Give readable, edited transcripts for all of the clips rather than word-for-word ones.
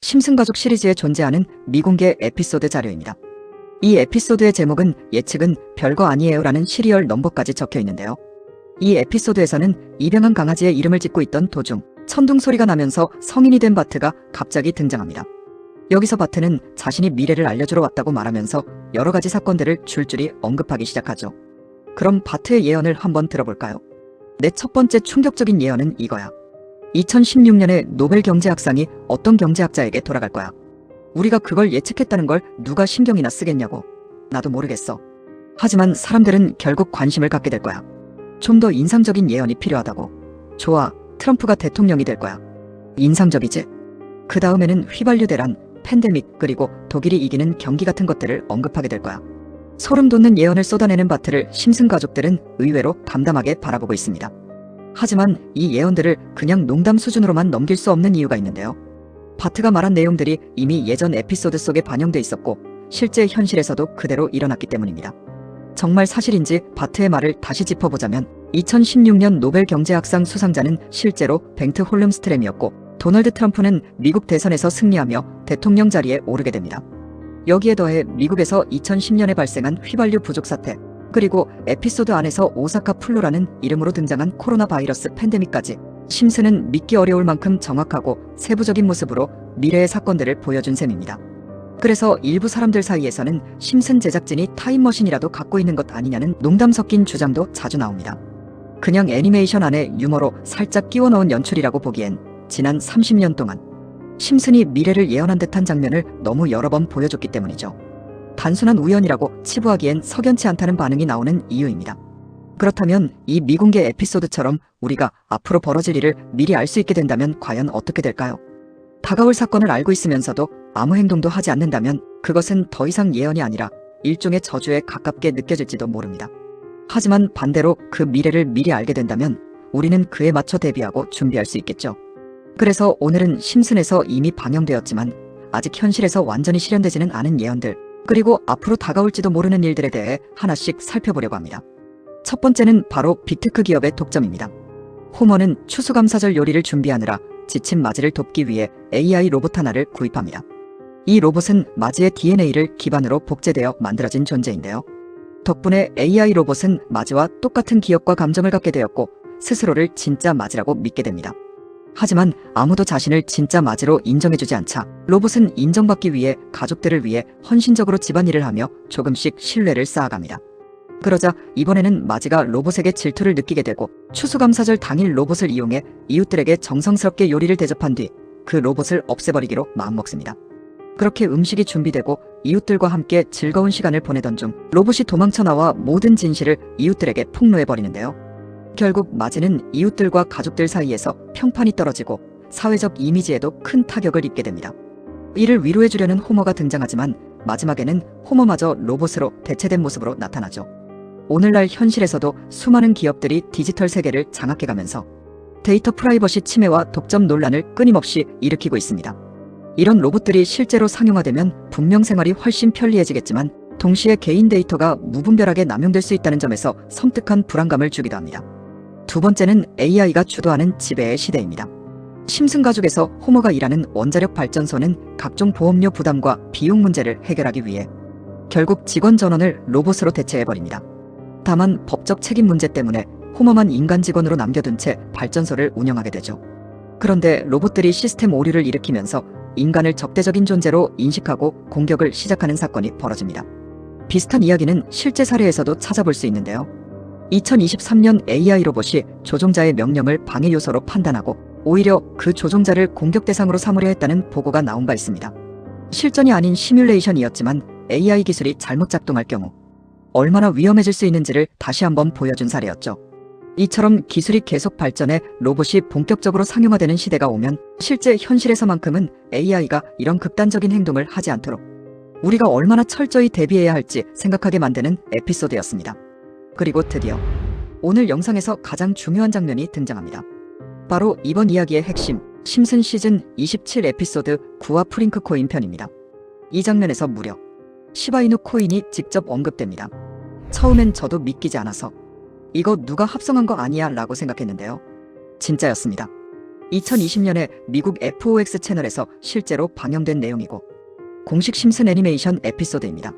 심슨 가족 시리즈에 존재하는 미공개 에피소드 자료입니다. 이 에피소드의 제목은 예측은 별거 아니에요라는 시리얼 넘버까지 적혀 있는데요. 이 에피소드에서는 입양한 강아지의 이름을 짓고 있던 도중 천둥 소리가 나면서 성인이 된 바트가 갑자기 등장합니다. 여기서 바트는 자신이 미래를 알려주러 왔다고 말하면서 여러 가지 사건들을 줄줄이 언급하기 시작하죠. 그럼 바트의 예언을 한번 들어볼까요? 내 첫 번째 충격적인 예언은 이거야. 2016년에 노벨 경제학상이 어떤 경제학자에게 돌아갈 거야. 우리가 그걸 예측했다는 걸 누가 신경이나 쓰겠냐고. 나도 모르겠어. 하지만 사람들은 결국 관심을 갖게 될 거야. 좀 더 인상적인 예언이 필요하다고. 좋아, 트럼프가 대통령이 될 거야. 인상적이지? 그 다음에는 휘발유 대란, 팬데믹, 그리고 독일이 이기는 경기 같은 것들을 언급하게 될 거야. 소름 돋는 예언을 쏟아내는 바트를 심슨 가족들은 의외로 담담하게 바라보고 있습니다. 하지만 이 예언들을 그냥 농담 수준으로만 넘길 수 없는 이유가 있는데요. 바트가 말한 내용들이 이미 예전 에피소드 속에 반영돼 있었고 실제 현실에서도 그대로 일어났기 때문입니다. 정말 사실인지 바트의 말을 다시 짚어보자면 2016년 노벨 경제학상 수상자는 실제로 벤트 홀름스트램이었고 도널드 트럼프는 미국 대선에서 승리하며 대통령 자리에 오르게 됩니다. 여기에 더해 미국에서 2010년에 발생한 휘발유 부족 사태, 그리고 에피소드 안에서 오사카 플루라는 이름으로 등장한 코로나 바이러스 팬데믹까지 심슨은 믿기 어려울 만큼 정확하고 세부적인 모습으로 미래의 사건들을 보여준 셈입니다. 그래서 일부 사람들 사이에서는 심슨 제작진이 타임머신이라도 갖고 있는 것 아니냐는 농담 섞인 주장도 자주 나옵니다. 그냥 애니메이션 안에 유머로 살짝 끼워 넣은 연출이라고 보기엔 지난 30년 동안 심슨이 미래를 예언한 듯한 장면을 너무 여러 번 보여줬기 때문이죠. 단순한 우연이라고 치부하기엔 석연치 않다는 반응이 나오는 이유입니다. 그렇다면 이 미공개 에피소드처럼 우리가 앞으로 벌어질 일을 미리 알 수 있게 된다면 과연 어떻게 될까요? 다가올 사건을 알고 있으면서도 아무 행동도 하지 않는다면 그것은 더 이상 예언이 아니라 일종의 저주에 가깝게 느껴질지도 모릅니다. 하지만 반대로 그 미래를 미리 알게 된다면 우리는 그에 맞춰 대비하고 준비할 수 있겠죠. 그래서 오늘은 심슨에서 이미 방영되었지만 아직 현실에서 완전히 실현되지는 않은 예언들, 그리고 앞으로 다가올지도 모르는 일들에 대해 하나씩 살펴보려고 합니다. 첫 번째는 바로 빅테크 기업의 독점입니다. 호머는 추수감사절 요리를 준비하느라 지친 마지를 돕기 위해 AI 로봇 하나를 구입합니다. 이 로봇은 마지의 DNA를 기반으로 복제되어 만들어진 존재인데요. 덕분에 AI 로봇은 마지와 똑같은 기억과 감정을 갖게 되었고 스스로를 진짜 마지라고 믿게 됩니다. 하지만 아무도 자신을 진짜 마지로 인정해주지 않자 로봇은 인정받기 위해 가족들을 위해 헌신적으로 집안일을 하며 조금씩 신뢰를 쌓아갑니다. 그러자 이번에는 마지가 로봇에게 질투를 느끼게 되고 추수감사절 당일 로봇을 이용해 이웃들에게 정성스럽게 요리를 대접한 뒤 그 로봇을 없애버리기로 마음먹습니다. 그렇게 음식이 준비되고 이웃들과 함께 즐거운 시간을 보내던 중 로봇이 도망쳐 나와 모든 진실을 이웃들에게 폭로해버리는데요. 결국 마지는 이웃들과 가족들 사이에서 평판이 떨어지고 사회적 이미지에도 큰 타격을 입게 됩니다. 이를 위로해주려는 호머가 등장하지만 마지막에는 호머마저 로봇으로 대체된 모습으로 나타나죠. 오늘날 현실에서도 수많은 기업들이 디지털 세계를 장악해가면서 데이터 프라이버시 침해와 독점 논란을 끊임없이 일으키고 있습니다. 이런 로봇들이 실제로 상용화되면 분명 생활이 훨씬 편리해지겠지만 동시에 개인 데이터가 무분별하게 남용될 수 있다는 점에서 섬뜩한 불안감을 주기도 합니다. 두 번째는 AI가 주도하는 지배의 시대입니다. 심슨 가족에서 호머가 일하는 원자력 발전소는 각종 보험료 부담과 비용 문제를 해결하기 위해 결국 직원 전원을 로봇으로 대체해버립니다. 다만 법적 책임 문제 때문에 호머만 인간 직원으로 남겨둔 채 발전소를 운영하게 되죠. 그런데 로봇들이 시스템 오류를 일으키면서 인간을 적대적인 존재로 인식하고 공격을 시작하는 사건이 벌어집니다. 비슷한 이야기는 실제 사례에서도 찾아볼 수 있는데요. 2023년 AI 로봇이 조종자의 명령을 방해 요소로 판단하고 오히려 그 조종자를 공격 대상으로 삼으려 했다는 보고가 나온 바 있습니다. 실전이 아닌 시뮬레이션이었지만 AI 기술이 잘못 작동할 경우 얼마나 위험해질 수 있는지를 다시 한번 보여준 사례였죠. 이처럼 기술이 계속 발전해 로봇이 본격적으로 상용화되는 시대가 오면 실제 현실에서만큼은 AI가 이런 극단적인 행동을 하지 않도록 우리가 얼마나 철저히 대비해야 할지 생각하게 만드는 에피소드였습니다. 그리고 드디어 오늘 영상에서 가장 중요한 장면이 등장합니다. 바로 이번 이야기의 핵심, 심슨 시즌 27 에피소드 9화 프링크 코인 편입니다. 이 장면에서 무려 시바이누 코인이 직접 언급됩니다. 처음엔 저도 믿기지 않아서 이거 누가 합성한 거 아니야 라고 생각했는데요. 진짜였습니다. 2020년에 미국 FOX 채널에서 실제로 방영된 내용이고 공식 심슨 애니메이션 에피소드입니다.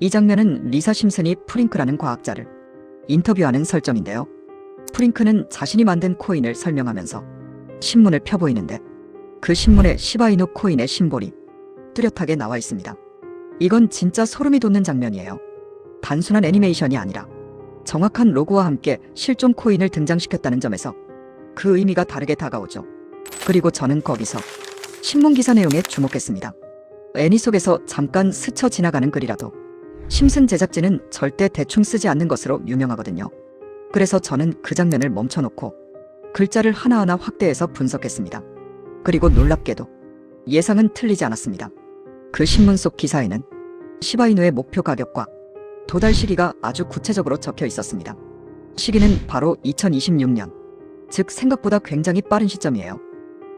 이 장면은 리사 심슨이 프링크라는 과학자를 인터뷰하는 설정인데요. 프링크는 자신이 만든 코인을 설명하면서 신문을 펴보이는데 그 신문에 시바이누 코인의 심볼이 뚜렷하게 나와 있습니다. 이건 진짜 소름이 돋는 장면이에요. 단순한 애니메이션이 아니라 정확한 로고와 함께 실존 코인을 등장시켰다는 점에서 그 의미가 다르게 다가오죠. 그리고 저는 거기서 신문 기사 내용에 주목했습니다. 애니 속에서 잠깐 스쳐 지나가는 글이라도 심슨 제작진은 절대 대충 쓰지 않는 것으로 유명하거든요. 그래서 저는 그 장면을 멈춰놓고 글자를 하나하나 확대해서 분석했습니다. 그리고 놀랍게도 예상은 틀리지 않았습니다. 그 신문 속 기사에는 시바이누의 목표 가격과 도달 시기가 아주 구체적으로 적혀 있었습니다. 시기는 바로 2026년, 즉 생각보다 굉장히 빠른 시점이에요.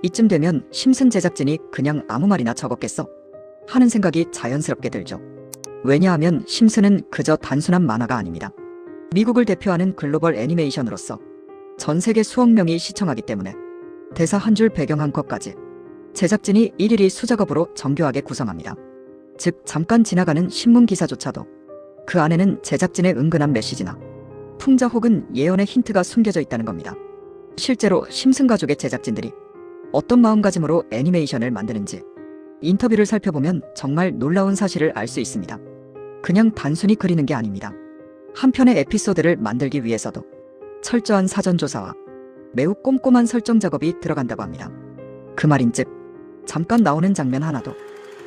이쯤 되면 심슨 제작진이 그냥 아무 말이나 적었겠어? 하는 생각이 자연스럽게 들죠. 왜냐하면 심슨은 그저 단순한 만화가 아닙니다. 미국을 대표하는 글로벌 애니메이션으로서 전 세계 수억 명이 시청하기 때문에 대사 한 줄 배경 한 컷까지 제작진이 일일이 수작업으로 정교하게 구성합니다. 즉 잠깐 지나가는 신문 기사조차도 그 안에는 제작진의 은근한 메시지나 풍자 혹은 예언의 힌트가 숨겨져 있다는 겁니다. 실제로 심슨 가족의 제작진들이 어떤 마음가짐으로 애니메이션을 만드는지 인터뷰를 살펴보면 정말 놀라운 사실을 알 수 있습니다. 그냥 단순히 그리는 게 아닙니다. 한 편의 에피소드를 만들기 위해서도 철저한 사전조사와 매우 꼼꼼한 설정 작업이 들어간다고 합니다. 그 말인즉 잠깐 나오는 장면 하나도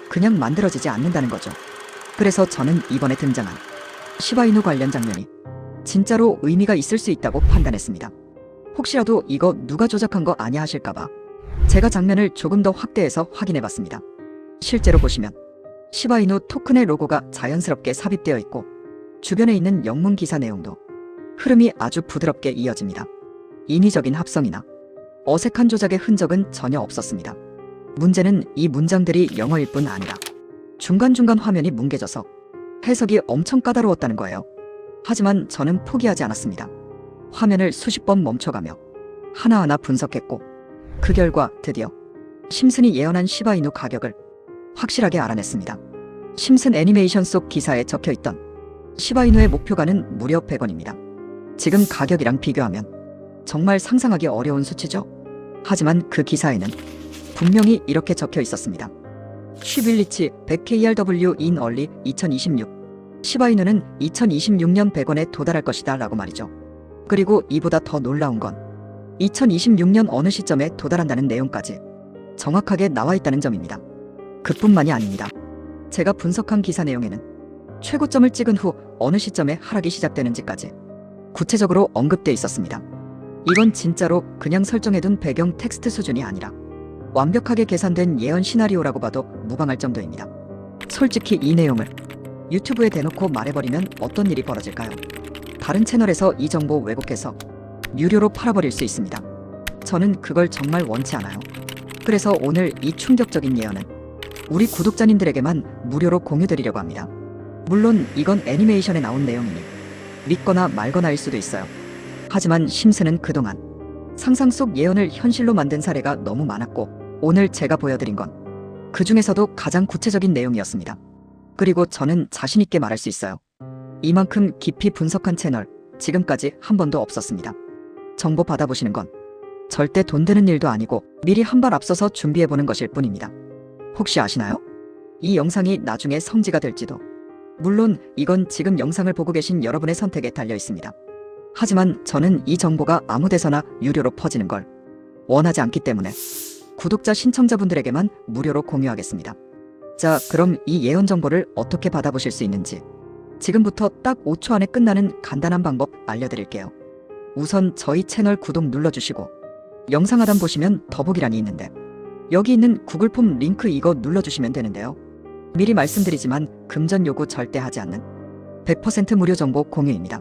그냥 만들어지지 않는다는 거죠. 그래서 저는 이번에 등장한 시바이누 관련 장면이 진짜로 의미가 있을 수 있다고 판단했습니다. 혹시라도 이거 누가 조작한 거 아냐 하실까봐 제가 장면을 조금 더 확대해서 확인해봤습니다. 실제로 보시면 시바이누 토큰의 로고가 자연스럽게 삽입되어 있고 주변에 있는 영문 기사 내용도 흐름이 아주 부드럽게 이어집니다. 인위적인 합성이나 어색한 조작의 흔적은 전혀 없었습니다. 문제는 이 문장들이 영어일 뿐 아니라 중간중간 화면이 뭉개져서 해석이 엄청 까다로웠다는 거예요. 하지만 저는 포기하지 않았습니다. 화면을 수십 번 멈춰가며 하나하나 분석했고 그 결과 드디어 심슨이 예언한 시바이누 가격을 확실하게 알아냈습니다. 심슨 애니메이션 속 기사에 적혀있던 시바이누의 목표가는 무려 100원입니다. 지금 가격이랑 비교하면 정말 상상하기 어려운 수치죠? 하지만 그 기사에는 분명히 이렇게 적혀 있었습니다. 쉬빌리치 100KRW in early 2026 시바이누는 2026년 100원에 도달할 것이다 라고 말이죠. 그리고 이보다 더 놀라운 건 2026년 어느 시점에 도달한다는 내용까지 정확하게 나와 있다는 점입니다. 그뿐만이 아닙니다. 제가 분석한 기사 내용에는 최고점을 찍은 후 어느 시점에 하락이 시작되는지까지 구체적으로 언급돼 있었습니다. 이건 진짜로 그냥 설정해둔 배경 텍스트 수준이 아니라 완벽하게 계산된 예언 시나리오라고 봐도 무방할 정도입니다. 솔직히 이 내용을 유튜브에 대놓고 말해버리면 어떤 일이 벌어질까요? 다른 채널에서 이 정보 왜곡해서 유료로 팔아버릴 수 있습니다. 저는 그걸 정말 원치 않아요. 그래서 오늘 이 충격적인 예언은 우리 구독자님들에게만 무료로 공유드리려고 합니다. 물론 이건 애니메이션에 나온 내용이니 믿거나 말거나일 수도 있어요. 하지만 심슨은 그동안 상상 속 예언을 현실로 만든 사례가 너무 많았고 오늘 제가 보여드린 건 그 중에서도 가장 구체적인 내용이었습니다. 그리고 저는 자신있게 말할 수 있어요. 이만큼 깊이 분석한 채널 지금까지 한 번도 없었습니다. 정보 받아보시는 건 절대 돈 드는 일도 아니고 미리 한 발 앞서서 준비해보는 것일 뿐입니다. 혹시 아시나요? 이 영상이 나중에 성지가 될지도. 물론 이건 지금 영상을 보고 계신 여러분의 선택에 달려 있습니다. 하지만 저는 이 정보가 아무 데서나 유료로 퍼지는 걸 원하지 않기 때문에 구독자 신청자분들에게만 무료로 공유하겠습니다. 자, 그럼 이 예언 정보를 어떻게 받아보실 수 있는지 지금부터 딱 5초 안에 끝나는 간단한 방법 알려드릴게요. 우선 저희 채널 구독 눌러주시고 영상 하단 보시면 더보기란이 있는데 여기 있는 구글 폼 링크 이거 눌러주시면 되는데요. 미리 말씀드리지만 금전 요구 절대 하지 않는 100% 무료 정보 공유입니다.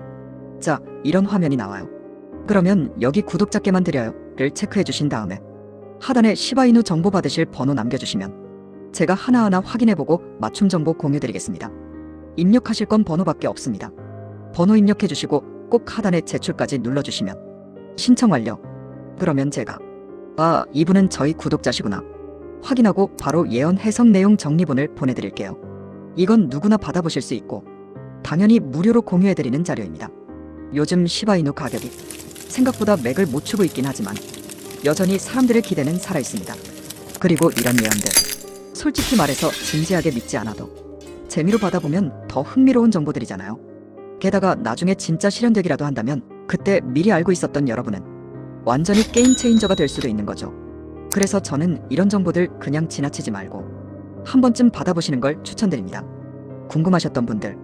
자, 이런 화면이 나와요. 그러면 여기 구독자께만 드려요를 체크해 주신 다음에 하단에 시바이누 정보 받으실 번호 남겨주시면 제가 하나하나 확인해보고 맞춤 정보 공유드리겠습니다. 입력하실 건 번호밖에 없습니다. 번호 입력해 주시고 꼭 하단에 제출까지 눌러주시면 신청 완료. 그러면 제가 아, 이분은 저희 구독자시구나. 확인하고 바로 예언 해석 내용 정리본을 보내드릴게요. 이건 누구나 받아보실 수 있고 당연히 무료로 공유해드리는 자료입니다. 요즘 시바이누 가격이 생각보다 맥을 못 추고 있긴 하지만 여전히 사람들의 기대는 살아있습니다. 그리고 이런 예언들 솔직히 말해서 진지하게 믿지 않아도 재미로 받아보면 더 흥미로운 정보들이잖아요. 게다가 나중에 진짜 실현되기라도 한다면 그때 미리 알고 있었던 여러분은 완전히 게임 체인저가 될 수도 있는 거죠. 그래서 저는 이런 정보들 그냥 지나치지 말고 한 번쯤 받아보시는 걸 추천드립니다. 궁금하셨던 분들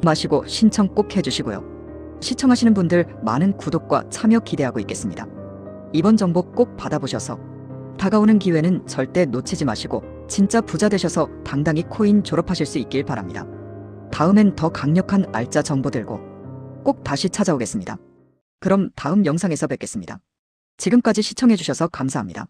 마시고 신청 꼭 해주시고요. 시청하시는 분들 많은 구독과 참여 기대하고 있겠습니다. 이번 정보 꼭 받아보셔서 다가오는 기회는 절대 놓치지 마시고 진짜 부자 되셔서 당당히 코인 졸업하실 수 있길 바랍니다. 다음엔 더 강력한 알짜 정보 들고 꼭 다시 찾아오겠습니다. 그럼 다음 영상에서 뵙겠습니다. 지금까지 시청해주셔서 감사합니다.